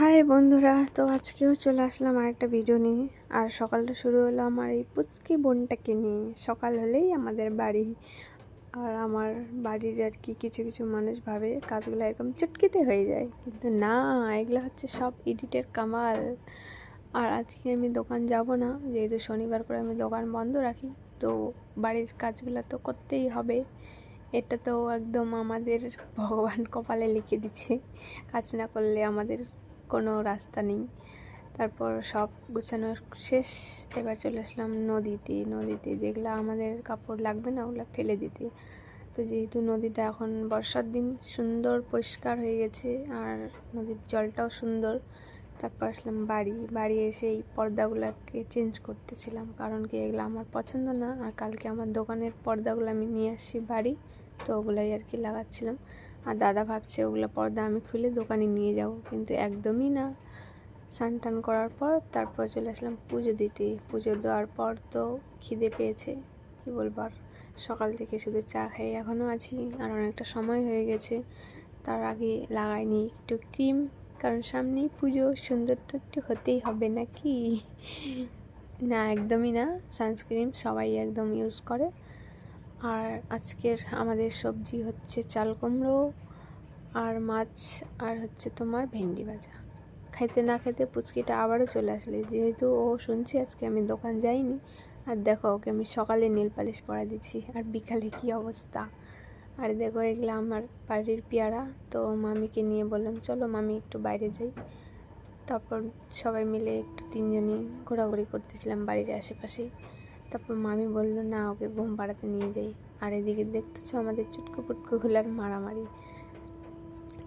High বন্ধুরা, তো আজকেও চলে আসলাম আরেকটা ভিডিও নিয়ে। আর সকালটা শুরু হলো আমার এই পুচকি বোনটাকে নিয়ে। সকাল হলেই আমাদের বাড়ি, আর আমার বাড়ির আর কি কিছু কিছু মানুষ ভাবে কাজগুলো এরকম চুটকিতে হয়ে যায়, কিন্তু না, এগুলো হচ্ছে সব এডিটের কামাল। আর আজকে আমি দোকান যাব না, যেহেতু শনিবার করে আমি দোকান বন্ধ রাখি। তো বাড়ির কাজগুলো তো করতেই হবে, এটা তো একদম আমাদের ভগবান কপালে লিখে দিচ্ছে, কাজ না করলে আমাদের কোনো রাস্তা নেই। তারপর সব গুছানোর শেষ, এবার চলে আসলাম নদীতে যেগুলো আমাদের কাপড় লাগবে না ওগুলো ফেলে দিতে। তো যেহেতু নদীটা এখন বর্ষার দিন সুন্দর পরিষ্কার হয়ে গেছে, আর নদীর জলটাও সুন্দর। তারপর আসলাম বাড়ি এসে এই পর্দাগুলোকে চেঞ্জ করতেছিলাম, কারণ কি এগুলো আমার পছন্দ না। আর কালকে আমার দোকানের পর্দাগুলো আমি নিয়ে আসি বাড়ি, তো ওগুলাই আর কি লাগাচ্ছিলাম। আর দাদা ভাবছে ওগুলো পর্দা আমি খুলে দোকানে নিয়ে যাব, কিন্তু একদমই না। স্নান টান করার পর তারপর চলে আসলাম পুজো দিতে। পুজো দেওয়ার পর তো খিদে পেয়েছে, কী বলবার, সকাল থেকে শুধু চা খেয়ে এখনও আছি, আর অনেকটা সময় হয়ে গেছে। তার আগে লাগাইনি একটু ক্রিম, কারণ সামনেই পুজো, সুন্দর তো একটু হতেই হবে নাকি। না, একদমই না, সানস্ক্রিন সবাই একদম ইউজ করে। আর আজকের আমাদের সবজি হচ্ছে চাল কুমড়ো আর মাছ, আর হচ্ছে তোমার ভেন্ডি ভাজা। খাইতে না খেতে পুচকিটা আবারও চলে আসলে, যেহেতু ও শুনছে আজকে আমি দোকান যাইনি। আর দেখো, ওকে আমি সকালে নীল পালিশ পরা দিচ্ছি, আর বিকালে কী অবস্থা। আর দেখো, এগুলো আমার বাড়ির পেয়ারা। তো মামিকে নিয়ে বললাম চলো মামি একটু বাইরে যাই। তারপর সবাই মিলে একটু তিনজনই ঘোরাঘুরি করতেছিলাম বাড়ির আশেপাশে। তারপর মামি বললো না, ওকে ঘুম পাড়াতে নিয়ে যাই। আর এদিকে দেখতেছো আমাদের চুটকু পুটকুগুলার মারামারি,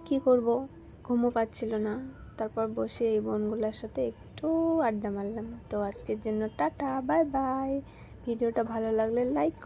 কি করব, ঘুমও পাচ্ছিল না। তারপর বসে এই বোনগুলোর সাথে একটু আড্ডা মারলাম। তো আজকের জন্য টাটা, বাই বাই। ভিডিওটা ভালো লাগলে লাইক